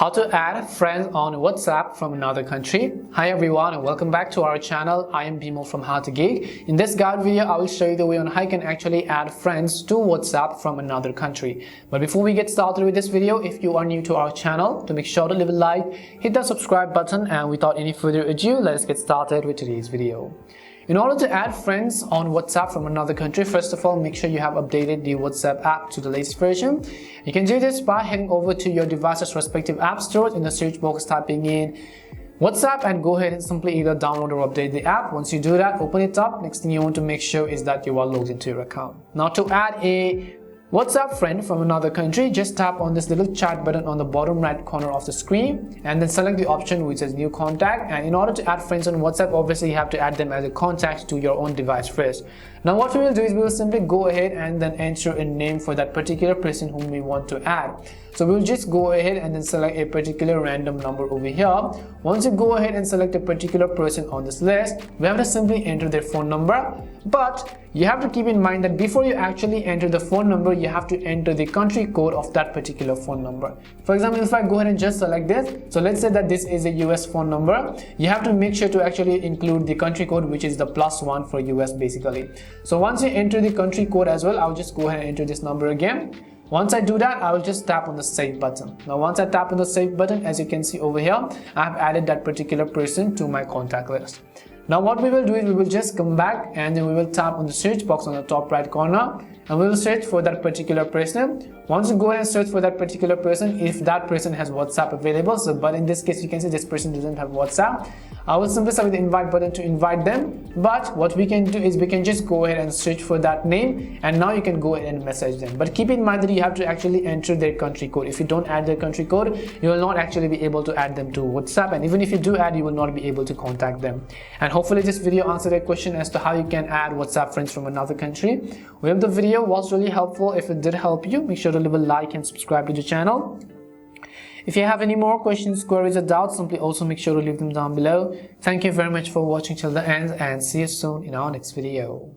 How to add friends on WhatsApp from another country. Hi everyone and welcome back to our channel. I am Bimo from How to Geek. In this guide video, I will show you the way on how you can actually add friends to WhatsApp from another country. But before we get started with this video, if you are new to our channel, to make sure to leave a like, hit the subscribe button, and without any further ado, let's get started with today's video. In order to add friends on WhatsApp from another country, first of all, make sure you have updated the WhatsApp app to the latest version. You can do this by heading over to your device's respective app stores, in the search box typing in WhatsApp and go ahead and simply either download or update the app. Once you do that, open it up. Next thing you want to make sure is that you are logged into your account. Now to add a WhatsApp friend from another country, just tap on this little chat button on the bottom right corner of the screen and then select the option which says new contact. And in order to add friends on WhatsApp, obviously you have to add them as a contact to your own device first. Now what we will do is we will simply go ahead and then enter a name for that particular person whom we want to add. So we'll just go ahead and then select a particular random number over here. Once you go ahead and select a particular person on this list, we have to simply enter their phone number. But you have to keep in mind that before you actually enter the phone number, you have to enter the country code of that particular phone number. For example, if I go ahead and just select this, so let's say that this is a US phone number, you have to make sure to actually include the country code, which is the +1 for US basically. So once you enter the country code as well, I'll just go ahead and enter this number again. Once I do that, I will just tap on the save button. Now once I tap on the save button, as you can see over here, I have added that particular person to my contact list. Now what we will do is we will just come back and then we will tap on the search box on the top right corner and we will search for that particular person. Once you go ahead and search for that particular person, if that person has WhatsApp available, but in this case you can see this person doesn't have WhatsApp, I will simply select the invite button to invite them. But what we can do is we can just go ahead and search for that name and now you can go ahead and message them. But keep in mind that you have to actually enter their country code. If you don't add their country code, you will not actually be able to add them to WhatsApp, and even if you do add, you will not be able to contact them. And hopefully this video answered a question as to how you can add WhatsApp friends from another country. We hope the video was really helpful. If it did help you, make sure to leave a like and subscribe to the channel. If you have any more questions, queries or doubts, simply also make sure to leave them down below. Thank you very much for watching till the end and see you soon in our next video.